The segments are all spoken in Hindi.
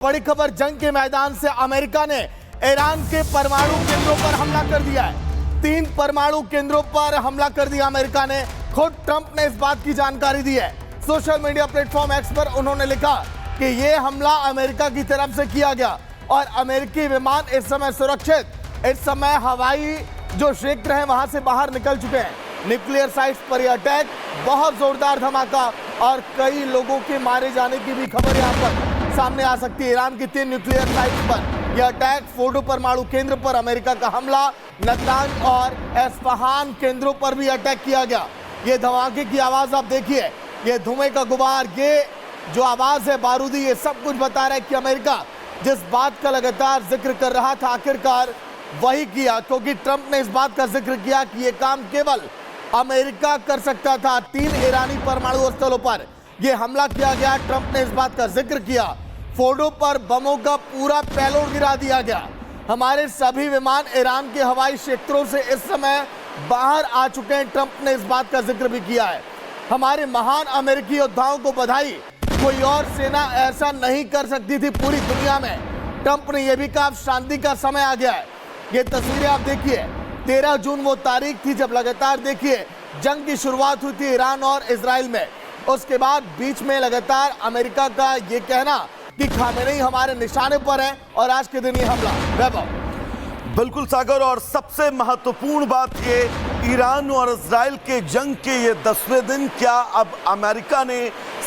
बड़ी खबर, जंग के मैदान से अमेरिका ने ईरान के परमाणु केंद्रों पर हमला कर दिया है। 3 परमाणु केंद्रों पर हमला कर दिया अमेरिका ने। खुद ट्रंप ने इस बात की जानकारी दी है। सोशल मीडिया प्लेटफॉर्म एक्स पर उन्होंने लिखा कि यह हमला अमेरिका की तरफ से किया गया और अमेरिकी विमान इस समय सुरक्षित। इस समय हवाई जो क्षेत्र है वहां से बाहर निकल चुके हैं। न्यूक्लियर साइट्स पर यह अटैक, बहुत जोरदार धमाका और कई लोगों के मारे जाने की भी खबर यहां पर सामने आ सकती है। ईरान की 3 न्यूक्लियर साइट्स पर यह अटैक, फोर्डो परमाणु केंद्र पर अमेरिका का हमला, नतांज और एस्फहान केंद्रों पर भी अटैक किया गया। ये धमाके की आवाज आप देखिए, ये धुएं का गुबार, ये जो आवाज है बारूदी, ये सब कुछ बता रहा है कि अमेरिका जिस बात का लगातार जिक्र कर रहा था आखिरकार वही किया, क्योंकि ट्रंप ने इस बात का जिक्र किया कि यह काम केवल अमेरिका कर सकता था। 3 ईरानी परमाणु स्थलों पर यह हमला किया गया। ट्रंप ने इस बात का जिक्र किया, फोर्डो पर बमों का पूरा पेलोड गिरा दिया गया। हमारे सभी विमान ईरान के हवाई क्षेत्रों से इस समय बाहर आ चुके हैं। ट्रंप ने इस बात का जिक्र भी किया है। हमारे महान अमेरिकी योद्धाओं को बधाई, कोई और सेना ऐसा नहीं कर सकती थी पूरी दुनिया में। ट्रंप ने यह भी कहा शांति का समय आ गया है। ये तस्वीरें आप देखिए, 13 जून वो तारीख थी जब लगातार देखिए जंग की शुरुआत हुई थी ईरान और इजराइल में। उसके बाद बीच में लगातार अमेरिका का ये कहना कि खामेनेई हमारे निशाने पर है और आज के दिन ये हमला। वैभव। बिल्कुल सागर, और सबसे महत्वपूर्ण बात ये, ईरान और इजराइल के जंग के ये 10वें दिन क्या अब अमेरिका ने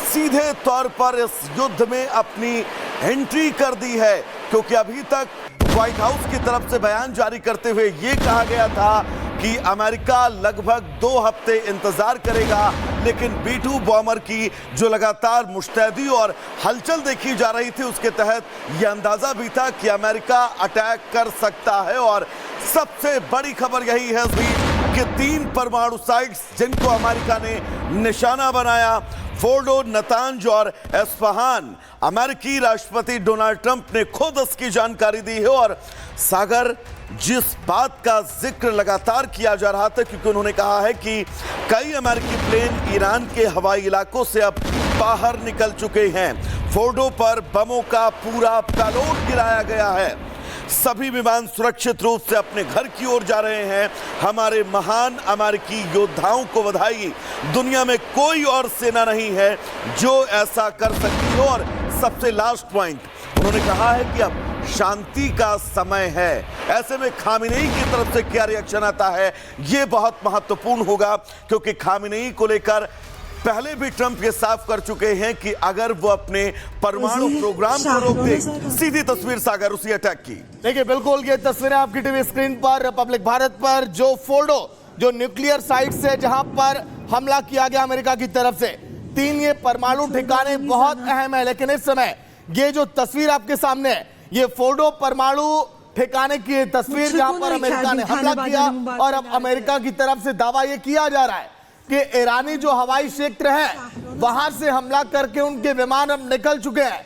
सीधे तौर पर इस युद्ध में अपनी एंट्री कर दी है? क्योंकि अभी तक व्हाइट हाउस की तरफ से बयान जारी करते हुए ये कहा गया था कि अमेरिका लगभग 2 हफ्ते इंतजार करेगा, लेकिन B-2 बॉम्बर की जो लगातार मुस्तैदी और हलचल देखी जा रही थी उसके तहत यह अंदाजा भी था कि अमेरिका अटैक कर सकता है। और सबसे बड़ी खबर यही है कि 3 परमाणु साइट्स जिनको अमेरिका ने निशाना बनाया, फोर्डो, नतांज और एस्फहान, अमेरिकी राष्ट्रपति डोनाल्ड ट्रंप ने खुद इसकी जानकारी दी है। और सागर, जिस बात का जिक्र लगातार किया जा रहा था, क्योंकि उन्होंने कहा है कि कई अमेरिकी प्लेन ईरान के हवाई इलाकों से अब बाहर निकल चुके हैं। फोर्डो पर बमों का पूरा पेलोड गिराया गया है। सभी विमान सुरक्षित रूप से अपने घर की ओर जा रहे हैं। हमारे महान अमेरिकी योद्धाओं को बधाई। दुनिया में कोई और सेना नहीं है जो ऐसा कर सकती हो। और सबसे लास्ट पॉइंट, उन्होंने कहा है कि अब शांति का समय है। ऐसे में खामेनेई की तरफ से क्या रिएक्शन आता है यह बहुत महत्वपूर्ण होगा, क्योंकि खामेनेई को लेकर पहले भी ट्रंप ये साफ कर चुके हैं कि अगर वो अपने परमाणु प्रोग्राम को रोक दे। सीधी तस्वीर सागर उसी अटैक की देखिए, बिल्कुल ये तस्वीरें आपकी टीवी स्क्रीन पर, रिपब्लिक भारत पर, जो फोर्डो जो न्यूक्लियर साइट से जहां पर हमला किया गया अमेरिका की तरफ से। 3 ये परमाणु ठिकाने बहुत अहम है, लेकिन इस समय ये जो तस्वीर आपके सामने है, ये फोर्डो परमाणु ठिकाने की तस्वीर जहां पर अमेरिका ने हमला किया। और अब अमेरिका की तरफ से दावा यह किया जा रहा है कि ईरानी जो हवाई क्षेत्र है वहां से हमला करके उनके विमान अब निकल चुके हैं।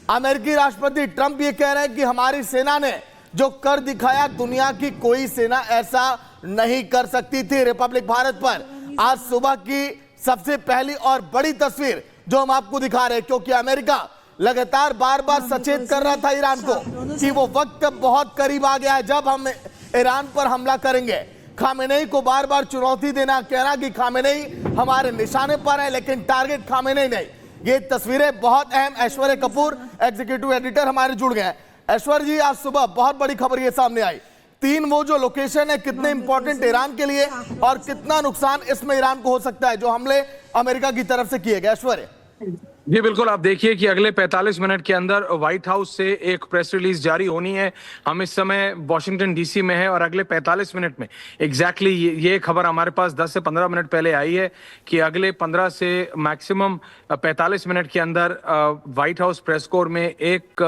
अमेरिकी राष्ट्रपति ट्रंप ये कह रहे हैं कि हमारी सेना ने जो कर दिखाया, दुनिया की कोई सेना ऐसा नहीं कर सकती थी। रिपब्लिक भारत पर आज सुबह की सबसे पहली और बड़ी तस्वीर जो हम आपको दिखा रहे हैं, क्योंकि अमेरिका लगातार बार बार सचेत कर रहा था ईरान को कि वो वक्त बहुत करीब आ गया है जब हम ईरान पर हमला करेंगे। खामेनेई को बार बार चुनौती देना, कहना कि खामेनेई हमारे निशाने पर है, लेकिन टारगेट खामेनेई नहीं। ये तस्वीरें बहुत अहम। ऐश्वर्य कपूर एग्जीक्यूटिव एडिटर हमारे जुड़ गए हैं। ऐश्वर्य जी, आज सुबह बहुत बड़ी खबर ये सामने आई, 3 वो जो लोकेशन है कितने इंपॉर्टेंट ईरान के लिए और कितना नुकसान इसमें ईरान को हो सकता है जो हमले अमेरिका की तरफ से किए गए। ऐश्वर्य जी बिल्कुल, आप देखिए कि अगले 45 मिनट के अंदर व्हाइट हाउस से एक प्रेस रिलीज जारी होनी है। हम इस समय वॉशिंगटन डीसी में है और अगले 45 मिनट में एग्जैक्टली ये खबर हमारे पास 10 से 15 मिनट पहले आई है कि अगले 15 से मैक्सिमम 45 मिनट के अंदर व्हाइट हाउस प्रेस कोर में एक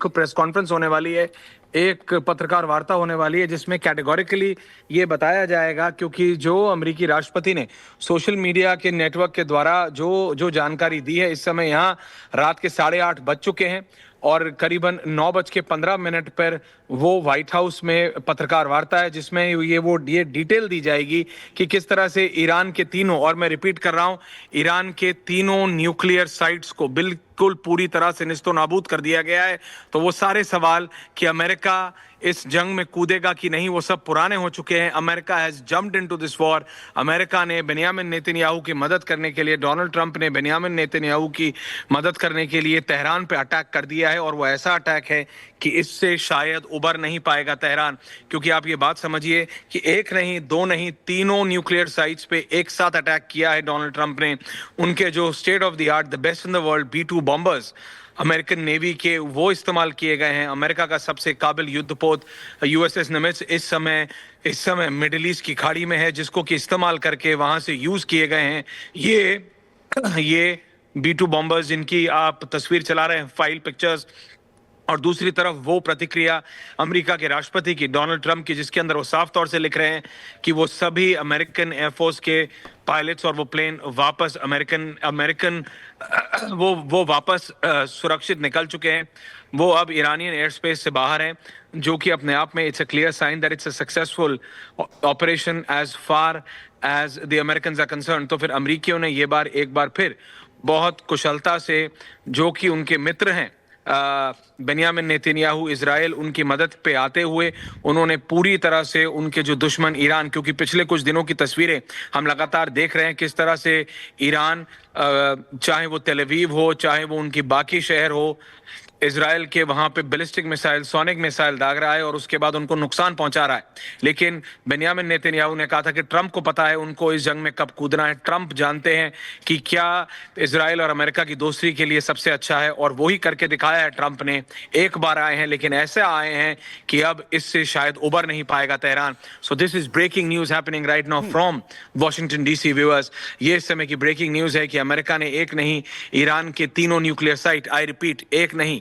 प्रेस कॉन्फ्रेंस होने वाली है, एक पत्रकार वार्ता होने वाली है, जिसमें कैटेगोरिकली ये बताया जाएगा, क्योंकि जो अमेरिकी राष्ट्रपति ने सोशल मीडिया के नेटवर्क के द्वारा जो जानकारी दी है, इस समय यहाँ रात के 8:30 बज चुके हैं और करीबन 9:15 पर वो व्हाइट हाउस में पत्रकार वार्ता है, जिसमें ये डिटेल दी जाएगी कि किस तरह से ईरान के तीनों, और मैं रिपीट कर रहा हूं, ईरान के तीनों न्यूक्लियर साइट्स को बिल्कुल पूरी तरह से निस्तो नाबूद कर दिया गया है। तो वो सारे सवाल कि अमेरिका इस जंग में कूदेगा कि नहीं, वो सब पुराने हो चुके हैं। America has jumped into this war. America ने बेनियामिन नेतन्याहू की मदद करने के लिए, डोनाल्ड ट्रंप ने बेनियामिन नेतन्याहू की मदद करने के लिए तेहरान पे अटैक कर दिया है, और वो ऐसा अटैक है कि इससे शायद उबर नहीं पाएगा तेहरान। क्योंकि आप ये बात समझिए कि एक नहीं, दो नहीं, तीनों न्यूक्लियर साइट्स पे एक साथ अटैक किया है डोनाल्ड ट्रंप ने। उनके जो state of the art, the best in the world B-2 bombers American navy के, वो इस्तेमाल किए गए हैं। अमेरिका का सबसे काबिल युद्धपोत USS निमित्ज इस समय मिडिल ईस्ट की खाड़ी में है, जिसको कि इस्तेमाल करके वहां से यूज किए गए हैं ये B-2 बॉम्बर्स, जिनकी आप तस्वीर चला रहे हैं, फाइल पिक्चर्स। और दूसरी तरफ वो प्रतिक्रिया अमेरिका के राष्ट्रपति की, डोनाल्ड ट्रंप की, जिसके अंदर वो साफ तौर से लिख रहे हैं कि वो सभी अमेरिकन एयरफोर्स के पायलट्स और वो प्लेन वापस अमेरिकन वो वापस सुरक्षित निकल चुके हैं। वो अब ईरानियन एयर स्पेस से बाहर हैं, जो कि अपने आप में it's a clear sign that it's a successful operation as far as the Americans are concern. तो फिर अमेरिकियों ने एक बार फिर बहुत कुशलता से, जो कि उनके मित्र हैं बेनियामिन नेतन्याहू, इजराइल, उनकी मदद पे आते हुए उन्होंने पूरी तरह से उनके जो दुश्मन ईरान, क्योंकि पिछले कुछ दिनों की तस्वीरें हम लगातार देख रहे हैं किस तरह से ईरान, चाहे वो तेल अवीव हो, चाहे वो उनकी बाकी शहर हो, इजराइल के वहां पे बैलिस्टिक मिसाइल, सोनिक मिसाइल दाग रहा है और उसके बाद उनको नुकसान पहुंचा रहा है। लेकिन बेनियामिन नेतन्याहू ने कहा था कि ट्रंप को पता है उनको इस जंग में कब कूदना है। ट्रंप जानते हैं कि क्या इजराइल और अमेरिका की दोस्ती के लिए सबसे अच्छा है, और वही करके दिखाया है ट्रंप ने। एक बार आए हैं, लेकिन ऐसे आए हैं कि अब इससे शायद उबर नहीं पाएगा Tehran. So this is breaking news happening right now from Washington DC viewers. ये इस समय की ब्रेकिंग न्यूज है कि अमेरिका ने एक नहीं, ईरान के तीनों न्यूक्लियर साइट, आई रिपीट, एक नहीं,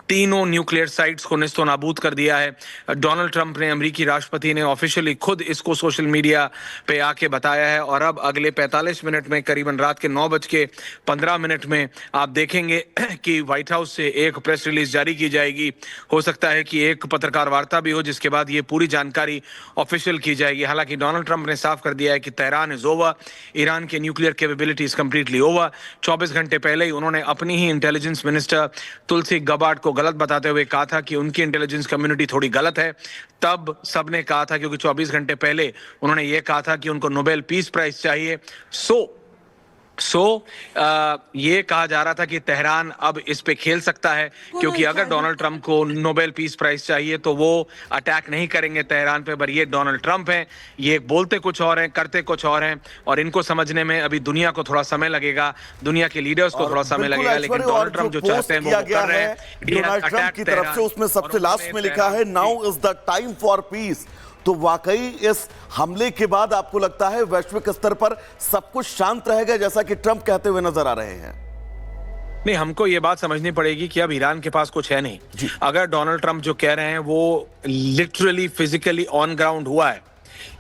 तीनों न्यूक्लियर साइट्स को निस्तो नाबूद कर दिया है। डोनाल्ड ट्रंप ने, अमेरिकी राष्ट्रपति ने ऑफिशियली खुद इसको सोशल मीडिया पे आके बताया है। और अब अगले 45 मिनट में, करीबन रात के 9:15 में आप देखेंगे कि व्हाइट हाउस से एक प्रेस रिलीज जारी की जाएगी। हो सकता है कि एक पत्रकार वार्ता भी हो, जिसके बाद ये पूरी जानकारी ऑफिशियल की जाएगी। हालांकि डोनाल्ड ट्रंप ने साफ कर दिया है कि तेहरान इज ओवर, ईरान के nuclear capability is completely over. 24 घंटे पहले ही उन्होंने अपनी ही इंटेलिजेंस मिनिस्टर तुलसी गबार्ड को गलत बताते हुए कहा था कि उनकी इंटेलिजेंस कम्युनिटी थोड़ी गलत है। तब सबने कहा था, क्योंकि 24 घंटे पहले उन्होंने ये कहा था कि उनको नोबेल पीस प्राइज चाहिए। ये कहा जा रहा था कि तेहरान अब इस पे खेल सकता है, क्योंकि अगर डोनाल्ड ट्रंप को नोबेल पीस प्राइज चाहिए तो वो अटैक नहीं करेंगे तेहरान पे। पर ये डोनाल्ड ट्रंप हैं, ये बोलते कुछ और हैं, करते कुछ और हैं, और इनको समझने में अभी दुनिया को थोड़ा समय लगेगा, दुनिया के लीडर्स को थोड़ा समय लगेगा। लेकिन डोनाल्ड ट्रंप जो चाहते हैं वो कर रहे हैं। डोनाल्ड ट्रंप की तरफ से उसमें सबसे लास्ट में लिखा है, now is the time for piece. तो वाकई इस हमले के बाद आपको लगता है वैश्विक स्तर पर सब कुछ शांत रहेगा, जैसा कि ट्रंप कहते हुए नजर आ रहे हैं? नहीं, हमको ये बात समझनी पड़ेगी कि अब ईरान के पास कुछ है नहीं। अगर डोनाल्ड ट्रंप जो कह रहे हैं वो लिटरली फिजिकली ऑन ग्राउंड हुआ है,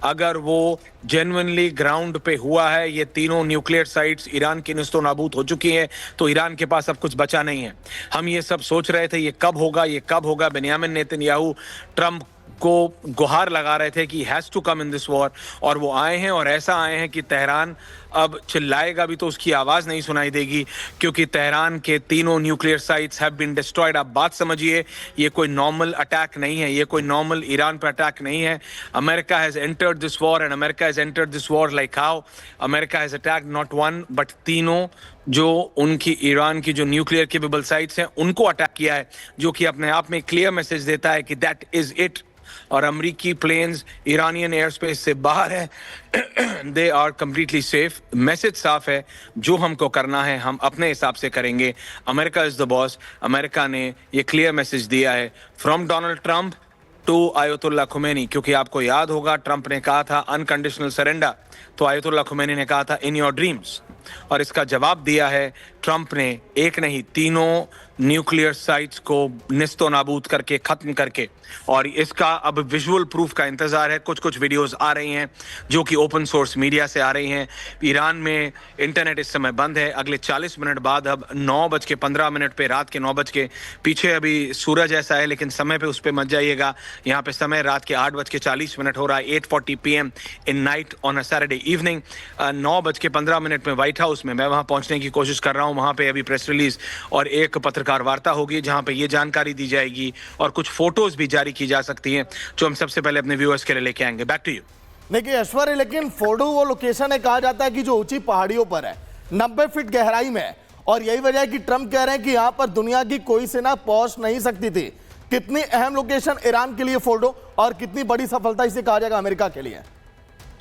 अगर वो जेन्युइनली ग्राउंड पे हुआ है, ये तीनों न्यूक्लियर साइट्स ईरान की निस्तो नाबूद हो चुकी हैं, तो ईरान के पास अब कुछ बचा नहीं है। हम ये सब सोच रहे थे ये कब होगा। बेनियामिन नेतन्याहू ट्रंप को गुहार लगा रहे थे कि has to come in this war, और वो आए हैं, और ऐसा आए हैं कि तेहरान अब चिल्लाएगा भी तो उसकी आवाज नहीं सुनाई देगी, क्योंकि तेहरान के तीनों nuclear sites have been destroyed. आप बात समझिए, ये कोई नॉर्मल अटैक नहीं है, ये कोई नॉर्मल ईरान पर अटैक नहीं है। America has entered this war, and America has entered this war like how America has attacked not one but तीनों जो उनकी ईरान की जो न्यूक्लियर केपेबल साइट्स हैं उनको अटैक किया है, जो कि अपने आप में क्लियर मैसेज देता है कि दैट इज इट। और अमेरिकी प्लेन्स ईरानियन एयर स्पेस से बाहर है, they are completely safe. Message साफ है, जो हमको करना है हम अपने हिसाब से करेंगे। America is the boss. America ने ये क्लियर मैसेज दिया है from Donald Trump to Ayatollah Khomeini, क्योंकि आपको याद होगा ट्रंप ने कहा था अनकंडीशनल सरेंडर, तो आयतुल्लाह खुमैनी ने कहा था इन योर ड्रीम्स, और इसका जवाब दिया है ट्रंप ने, एक नहीं तीनों न्यूक्लियर साइट्स को निस्तो नाबूद करके, खत्म करके। और इसका अब विजुअल प्रूफ का इंतजार है। कुछ वीडियोस आ रही हैं जो कि ओपन सोर्स मीडिया से आ रही हैं। ईरान में इंटरनेट इस समय बंद है। अगले 40 मिनट बाद अब 9:15 पे, रात के 9 बज के, पीछे अभी सूरज ऐसा है लेकिन समय पे उस पर मत जाइएगा। यहाँ पे समय रात के 8:40 हो रहा है, 8:40 PM in night on a Saturday evening. 9:15 में व्हाइट व्हाइट हाउस में, मैं वहां पहुंचने की कोशिश कर रहा हूं। वहां पे अभी प्रेस रिलीज और एक पत्रकार वार्ता होगी जहां पे ये जानकारी दी जाएगी और कुछ फोटोज भी जारी की जा सकती हैं जो हम सबसे पहले अपने व्यूअर्स के लिए लेके आएंगे। Back to you. देखिए ऐश्वर्य, लेकिन फोटो वो लोकेशन है, कहा जाता है कि जो ऊंची पहाड़ियों पर है, 90 फीट गहराई में है, और यही वजह है कि ट्रंप कह रहे हैं कि यहां पर दुनिया की कोई सेना पहुंच नहीं सकती थी। कितनी अहम लोकेशन ईरान के लिए फोटो, और कितनी बड़ी सफलता इसे कहा जाएगा अमेरिका के लिए?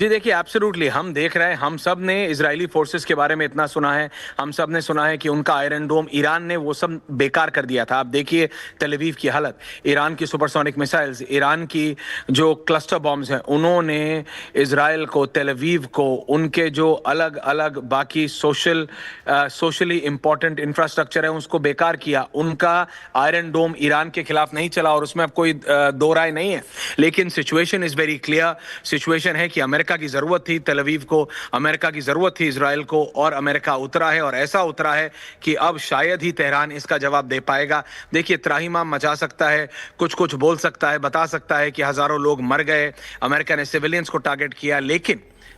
जी देखिए, एब्सोल्युटली हम देख रहे हैं, हम सब ने इजरायली फोर्सेस के बारे में इतना सुना है, हम सब ने सुना है कि उनका आयरन डोम ईरान ने वो सब बेकार कर दिया था। आप देखिए तेल अवीव की हालत, ईरान की सुपरसोनिक मिसाइल्स, ईरान की जो क्लस्टर बॉम्ब्स हैं, उन्होंने इजराइल को, तेल अवीव को, उनके जो अलग अलग बाकी सोशली इंपॉर्टेंट इंफ्रास्ट्रक्चर है उसको बेकार किया। उनका आयरन डोम ईरान के खिलाफ नहीं चला और उसमें अब कोई दो राय नहीं है। लेकिन situation is very clear. Situation है कि अमेरिका की जरूरत थी तेल अवीव को, अमेरिका की जरूरत थी इजराइल को, और अमेरिका उतरा है, और ऐसा उतरा है कि अब शायद ही तेहरान इसका जवाब दे पाएगा। देखिए, त्राहिमाम मचा सकता है, कुछ कुछ बोल सकता है, बता सकता है कि हजारों लोग मर गए, अमेरिका ने सिविलियंस को टारगेट किया,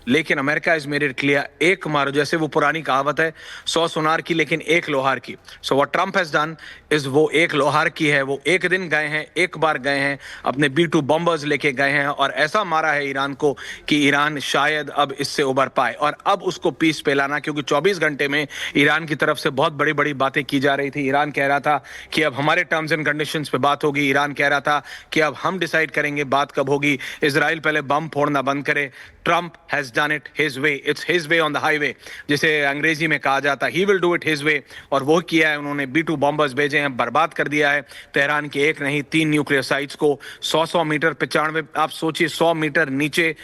लेकिन America is made it clear, एक मारो, जैसे वो पुरानी कहावत है, 100 सुनार की लेकिन एक लोहार की। So what Trump has done is वो एक लोहार की है। वो एक दिन गए हैं, एक बार गए हैं, अपने B-2 बॉम्बर्स लेके गए हैं और ऐसा मारा है ईरान को कि ईरान शायद अब इससे उबर पाए, और अब उसको पीस पिलाना, क्योंकि 24 घंटे में ईरान की तरफ से बहुत बड़ी बड़ी बातें की जा रही थी। ईरान कह रहा था कि अब हमारे टर्म्स एंड कंडीशंस पे बात होगी, ईरान कह रहा था कि अब हम डिसाइड करेंगे बात कब होगी, इजराइल पहले बम फोड़ना बंद करे। Trump has done it his way, it's his way on the highway, जिसे अंग्रेजी में कहा जाता है, he will do it his way, और वो किया है। उन्होंने B-2 बॉम्बर्स भेजे हैं, बर्बाद कर दिया है तेहरान के एक नहीं 3 न्यूक्लियर साइट्स को। 100 मीटर 95, आप सोचिए 100 मीटर नीचे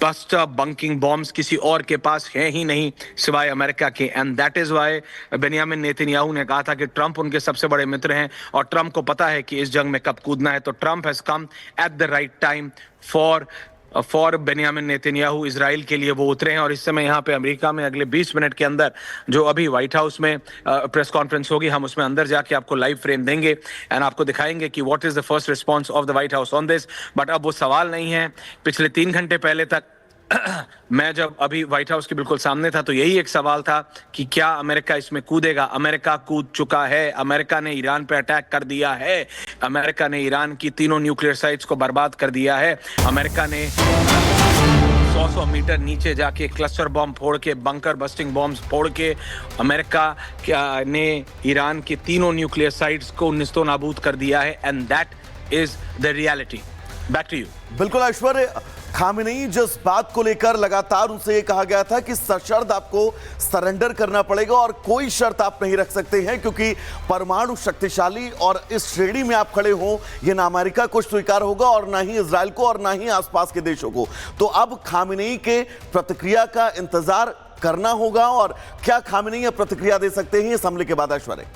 बस्टर बंकिंग बॉम्ब्स किसी और के पास है ही नहीं सिवाय अमेरिका के। And that is why Benjamin Netanyahu ने कहा था कि ट्रंप उनके सबसे बड़े मित्र हैं और ट्रंप को पता है कि इस जंग में कब कूदना है। तो Trump has come at the right time for Benjamin Netanyahu. Israel के लिए वो उतरे हैं, और इस समय यहाँ पे अमेरिका में अगले 20 मिनट के अंदर जो अभी व्हाइट हाउस में प्रेस कॉन्फ्रेंस होगी, हम उसमें अंदर जाके आपको लाइव फ्रेम देंगे एंड आपको दिखाएंगे कि what is the first response of the white house on this. But अब वो सवाल नहीं है। पिछले 3 घंटे पहले तक मैं जब अभी व्हाइट हाउस के बिल्कुल सामने था तो यही एक सवाल था कि क्या अमेरिका इसमें कूदेगा। अमेरिका कूद चुका है, अमेरिका ने ईरान पे अटैक कर दिया है, अमेरिका ने ईरान की 3 न्यूक्लियर साइट्स को बर्बाद कर दिया है, अमेरिका ने 100 मीटर नीचे जाके क्लस्टर बॉम्ब फोड़ के, बंकर बस्टिंग बॉम्ब्स फोड़ के अमेरिका ने ईरान की 3 न्यूक्लियर साइट्स को निस्तो नाबूद कर दिया है। And that is the reality. Back to you. बिल्कुल ऐश्वर्य, खामेनेई जिस बात को लेकर लगातार उनसे ये कहा गया था कि सशर्त आपको सरेंडर करना पड़ेगा और कोई शर्त आप नहीं रख सकते हैं, क्योंकि परमाणु शक्तिशाली और इस श्रेणी में आप खड़े हो, ये ना अमेरिका को स्वीकार होगा और ना ही इजराइल को और ना ही आसपास के देशों को। तो अब खामेनेई के प्रतिक्रिया का इंतजार करना होगा, और क्या खामेनेई प्रतिक्रिया दे सकते हैं इस हमले के बाद ऐश्वर्य?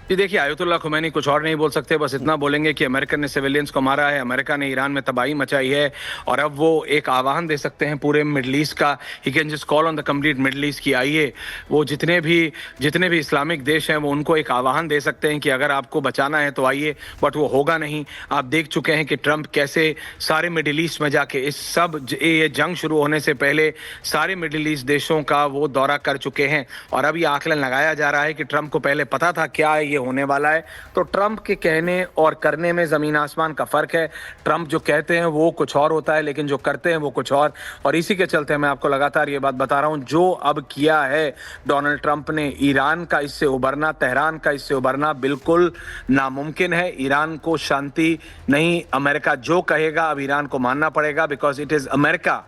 जी देखिए, आयतुल्लाह खुमैनी कुछ और नहीं बोल सकते, बस इतना बोलेंगे कि अमेरिका ने सिविलियंस को मारा है, अमेरिका ने ईरान में तबाही मचाई है, और अब वो एक आह्वान दे सकते हैं पूरे मिडल ईस्ट का। He can just call on the complete middle east की आइए, वो जितने भी इस्लामिक देश हैं वो उनको एक आह्वान दे सकते हैं कि अगर आपको बचाना है तो आइए, बट वो होगा नहीं। आप देख चुके हैं कि ट्रंप कैसे सारे मिडल ईस्ट में जाके ये जंग शुरू होने से पहले सारे मिडल ईस्ट देशों का वो दौरा कर चुके हैं, और अब ये आकलन लगाया जा रहा है कि ट्रंप को पहले पता था क्या होने वाला है। तो ट्रंप के कहने और करने में जमीन आसमान का फर्क है। ट्रंप जो कहते हैं वो कुछ और होता है, लेकिन जो करते हैं वो कुछ और इसी के चलते मैं आपको लगातार ये बात बता रहा हूं, जो अब किया है डोनाल्ड ट्रंप ने, ईरान का इससे उबरना, तेहरान का इससे उबरना बिल्कुल नामुमकिन है। ईरान को शांति नहीं, अमेरिका जो कहेगा अब ईरान को मानना पड़ेगा, because it is America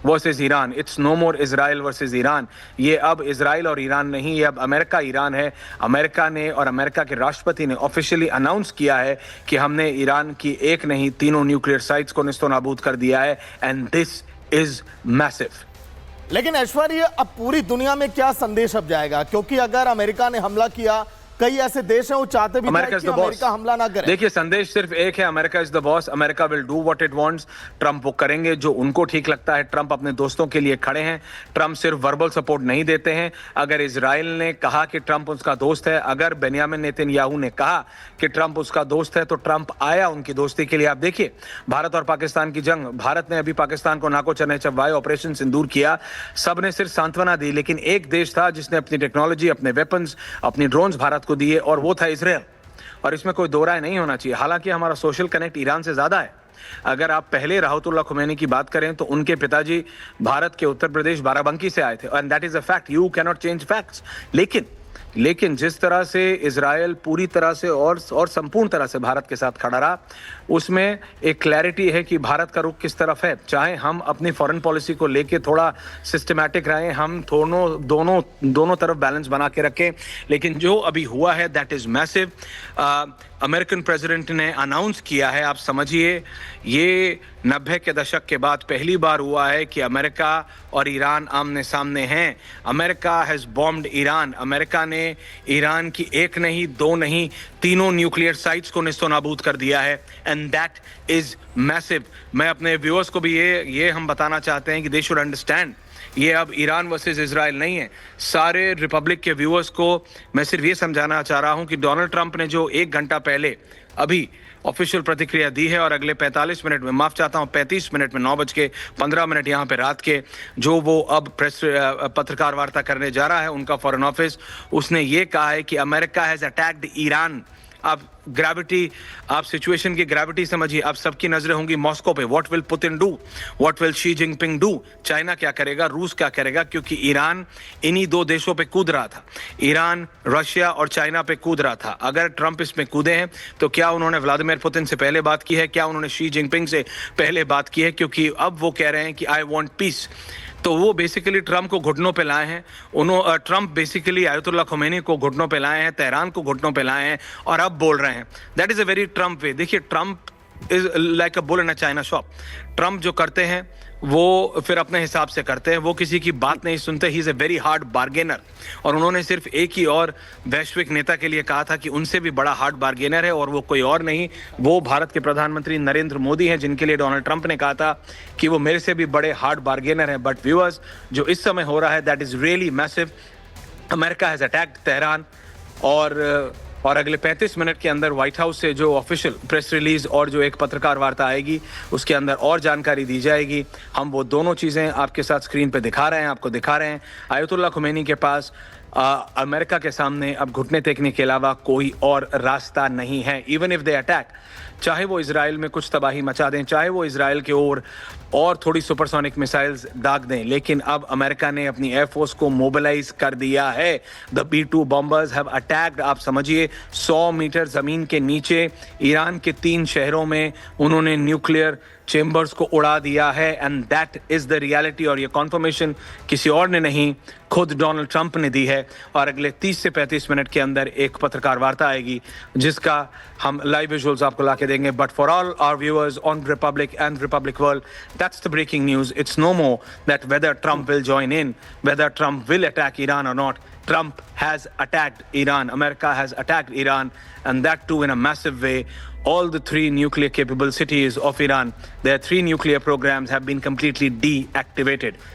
versus Iran, it's no more Israel versus Iran. ये अब इजराइल और ईरान नहीं, ये अब अमेरिका ईरान है। अमेरिका ने और अमेरिका के राष्ट्रपति ने ऑफिशियली अनाउंस किया है कि हमने ईरान की एक नहीं 3 न्यूक्लियर साइट्स को निस्तो नाबूद कर दिया है, एंड दिस इज मैसिव। लेकिन ऐश्वर्य, अब पूरी दुनिया में क्या संदेश अब जाएगा, क्योंकि अगर अमेरिका ने हमला किया कई ऐसे देश हैं वो चाहते भी थे अमेरिका कि अमेरिका हमला ना करे। देखिए, संदेश सिर्फ एक है, America is the boss, America will do what it wants. Trump वो करेंगे जो उनको ठीक लगता है। ट्रंप अपने दोस्तों के लिए खड़े हैं। ट्रंप सिर्फ वर्बल सपोर्ट नहीं देते हैं। अगर इजराइल ने कहा कि ट्रंप उसका दोस्त है, अगर बेंयामिन नेतन्याहू ने कहा कि ट्रंप उसका दोस्त है, तो ट्रंप आया उनकी दोस्ती के लिए। आप देखिए, भारत और पाकिस्तान की जंग, भारत ने अभी पाकिस्तान को नाको चने चबवाए, ऑपरेशन सिंदूर किया, सबने सिर्फ सांत्वना दी, लेकिन एक देश था जिसने अपनी टेक्नोलॉजी, अपने वेपन्स, अपनी ड्रोन्स भारत को दिए, और वो था इजराइल। और इसमें कोई दो राय नहीं होना चाहिए। हालांकि हमारा सोशल कनेक्ट ईरान से ज्यादा है। अगर आप पहले राहतुल्लाह खुमैनी की बात करें तो उनके पिताजी भारत के उत्तर प्रदेश बाराबंकी से आए थे, and that is a fact, you can not change facts. लेकिन जिस तरह से इजराइल पूरी तरह से और संपूर्ण तरह से भारत के साथ खड़ा रहा, उसमें एक क्लैरिटी है कि भारत का रुख किस तरफ है। चाहे हम अपनी फॉरेन पॉलिसी को लेके थोड़ा सिस्टमैटिक रहें, हम दोनों तरफ बैलेंस बना के रखें, लेकिन जो अभी हुआ है that is massive. American president ने अनाउंस किया है, आप समझिए, ये 90 के दशक के बाद पहली बार हुआ है कि अमेरिका और ईरान आमने सामने हैं। America has bombed Iran. America ने ईरान की एक नहीं, दो नहीं, तीनों न्यूक्लियर साइट्स को निस्तोनाबूद कर दिया है, एंड दैट इज मैसिव। मैं अपने व्यूअर्स को भी ये हम बताना चाहते हैं कि दे शुड अंडरस्टैंड, ये अब ईरान वर्सेस इजराइल नहीं है। सारे रिपब्लिक के व्यूअर्स को मैं सिर्फ ये समझाना चाह रहा हूं कि डोनाल्ड ट्रंप ने जो 1 घंटा पहले अभी ऑफिशियल प्रतिक्रिया दी है, और अगले 45 मिनट में, माफ चाहता हूं 35 मिनट में, 9:15 यहां पे रात के, जो वो अब पत्रकार वार्ता करने जा रहा है उनका फॉरेन ऑफिस, उसने ये कहा है कि अमेरिका हैज अटैक्ड ईरान। आप ग्रेविटी, आप सिचुएशन की ग्रेविटी समझिए। अब सबकी नजरें होंगी मॉस्को पे। What will Putin do, what will Xi Jinping do, China क्या करेगा, रूस क्या करेगा, क्योंकि ईरान इन्हीं 2 देशों पे कूद रहा था। ईरान, रशिया और चाइना पे कूद रहा था। अगर ट्रंप इसमें कूदे हैं तो क्या उन्होंने व्लादिमीर पुतिन से पहले बात की है, क्या उन्होंने शी जिनपिंग से पहले बात की है? क्योंकि अब वो कह रहे हैं कि आई वांट पीस, तो वो बेसिकली ट्रंप को घुटनों पे लाए हैं। ट्रंप बेसिकली आयतुल्लाह खुमैनी को घुटनों पे लाए हैं, तेहरान को घुटनों पे लाए हैं, और अब बोल रहे हैं। That is a very Trump way. देखिए, Trump is like a bull in a china shop. Trump जो करते हैं वो फिर अपने हिसाब से करते हैं, वो किसी की बात नहीं सुनते। He is a very hard bargainer. और उन्होंने सिर्फ एक ही और वैश्विक नेता के लिए कहा था कि उनसे भी बड़ा हार्ड बार्गेनर है, और वो कोई और नहीं, वो भारत के प्रधानमंत्री नरेंद्र मोदी हैं, जिनके लिए डोनाल्ड ट्रंप ने कहा था कि वो मेरे से भी बड़े हार्ड बार्गेनर हैं। बट व्यूअर्स, जो इस समय हो रहा है that is really massive. America has attacked Tehran, और अगले 35 मिनट के अंदर व्हाइट हाउस से जो ऑफिशियल प्रेस रिलीज और जो एक पत्रकार वार्ता आएगी, उसके अंदर और जानकारी दी जाएगी। हम वो दोनों चीज़ें आपके साथ स्क्रीन पे दिखा रहे हैं, आपको दिखा रहे हैं। आयतुल्लाह खुमैनी के पास अमेरिका के सामने अब घुटने टेकने के अलावा कोई और रास्ता नहीं है। इवन इफ दे अटैक, चाहे वो इजराइल में कुछ तबाही मचा दें, चाहे वो इजराइल के ओर और थोड़ी सुपरसोनिक मिसाइल्स दाग दें, लेकिन अब अमेरिका ने अपनी एयरफोर्स को मोबिलाइज कर दिया है। The B-2 bombers have attacked, आप समझिए, 100 मीटर जमीन के नीचे ईरान के 3 शहरों में उन्होंने न्यूक्लियर चेंबर्स को उड़ा दिया है, and that is the reality. और ये कॉन्फर्मेशन किसी और ने नहीं, खुद डोनाल्ड ट्रंप ने दी है। और अगले 30 से 35 मिनट के अंदर एक पत्रकार वार्ता आएगी, जिसका हम लाइव विजुअल्स आपको ला के देंगे। But for all our viewers on Republic and Republic World, that's the breaking news. It's no more that whether Trump will join in, whether Trump will attack Iran or not. Trump has attacked Iran. America has attacked Iran, and that too in a massive way. All the 3 nuclear capable cities of Iran, their 3 nuclear programs have been completely deactivated.